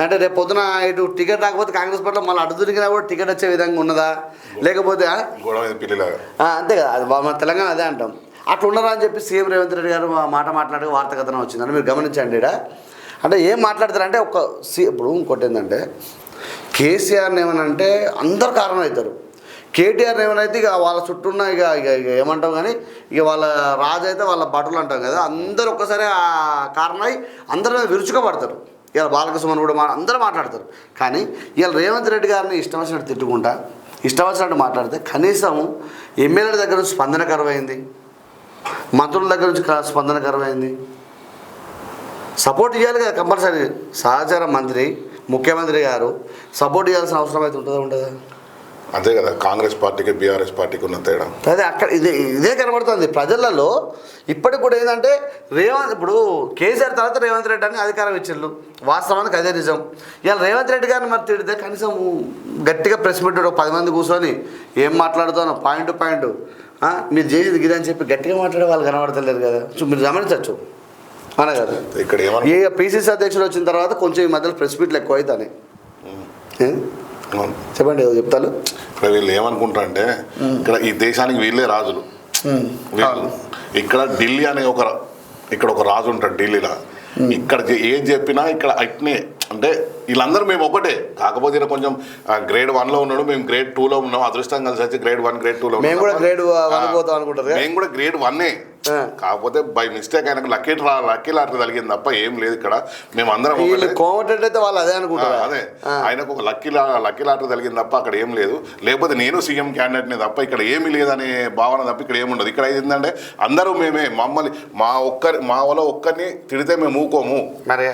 అంటే రేపు పొద్దున ఇటు టికెట్ రాకపోతే కాంగ్రెస్ పార్టీలో మళ్ళీ అటు తిరిగినా కూడా టికెట్ వచ్చే విధంగా ఉన్నదా లేకపోతే అంతే కదా అది మన తెలంగాణ అదే అంటాం అట్లా ఉండరా అని చెప్పి సీఎం రేవంత్ రెడ్డి గారు మాట మాట్లాడి వార్త కథనం వచ్చిందని మీరు గమనించండి ఇక్కడ అంటే ఏం మాట్లాడతారంటే ఇప్పుడు ఇంకోటి ఏంటంటే కేసీఆర్ని ఏమనంటే అందరు కారణం అవుతారు కేటీఆర్ ఏమైనా ఇక వాళ్ళ చుట్టూన్న ఇక ఇక ఇక ఏమంటాం కానీ ఇక వాళ్ళ రాజు అయితే వాళ్ళ బట్టలు అంటాం కదా అందరూ ఒక్కసారి ఆ కారణమై అందరూ విరుచుకపడతారు ఇలా బాలకృష్ణ కూడా అందరూ మాట్లాడతారు కానీ ఇవాళ రేవంత్ రెడ్డి గారిని ఇష్టం వచ్చినట్టు తిట్టుకుంటా ఇష్టం వచ్చినట్టు మాట్లాడితే కనీసం ఎమ్మెల్యేల దగ్గర నుంచి స్పందన కరువైంది మంత్రుల దగ్గర నుంచి స్పందన కరువైంది సపోర్ట్ ఇవ్వాలి కదా కంపల్సరీ సహచార మంత్రి ముఖ్యమంత్రి గారు సపోర్ట్ ఇవ్వాల్సిన అవసరం అయితే ఉంటుందా అంతే కదా కాంగ్రెస్ పార్టీకి బీఆర్ఎస్ పార్టీకి ఉన్న తేడా అదే అక్కడ ఇదే కనబడుతుంది ప్రజలలో ఇప్పటికి కూడా ఏంటంటే ఇప్పుడు కేసీఆర్ తర్వాత రేవంత్ రెడ్డి అని అధికారం ఇచ్చిళ్ళు వాస్తవానికి అదే నిజం ఇవాళ రేవంత్ రెడ్డి గారిని మరి తిడితే కనీసం గట్టిగా ప్రెస్ మీట్ 10 మంది కూర్చొని ఏం మాట్లాడుతానో పాయింట్ టు పాయింట్ మీరు చేసేది గిరి అని చెప్పి గట్టిగా మాట్లాడే వాళ్ళు కనబడతలేరు కదా మీరు గమనించవచ్చు అనే కదా ఇక్కడ పిసిసి అధ్యక్షుడు వచ్చిన తర్వాత కొంచెం ఈ మధ్యలో ప్రెస్ మీట్లు ఎక్కువ అవుతాయి చెప్పండి ఏదో చెప్తాను ఇక్కడ వీళ్ళు ఏమనుకుంటారు అంటే ఇక్కడ ఈ దేశానికి వీళ్ళే రాజులు వీళ్ళు ఇక్కడ ఢిల్లీ అనే ఇక్కడ ఒక రాజు ఉంటాడు ఢిల్లీలో ఇక్కడ ఏం చెప్పినా ఇక్కడ అట్నే అంటే వీళ్ళందరూ మేము ఒకటే కాకపోతే కొంచెం గ్రేడ్ 1లో ఉన్నాడు మేము గ్రేడ్ 2లో ఉన్నాం అదృష్టం కలిసి వచ్చి గ్రేడ్ 1 గ్రేడ్ 2లో మేము కూడా గ్రేడ్ 1 పోతాం అనుకుంటారు మేము కూడా గ్రేడ్ 1 కాకపోతే బై మిస్టేక్ ఆయనకు లక్కీ లాటరీ తగిలింది తప్ప ఏం లేదు ఇక్కడ మేము అందరం అయితే వాళ్ళు అదే అనుకుంటారు అదే ఆయనకు ఒక లక్కీ లాటరీ తగిలింది తప్ప అక్కడ ఏం లేదు లేకపోతే నేను సీఎం క్యాండిడేట్ని తప్ప ఇక్కడ ఏమీ లేదనే భావన తప్ప ఇక్కడ ఏముండదు ఇక్కడ ఏంటంటే అందరూ మేమే మమ్మల్ని మా వాళ్ళ ఒక్కరిని తిడితే మేము ఊకోము మరే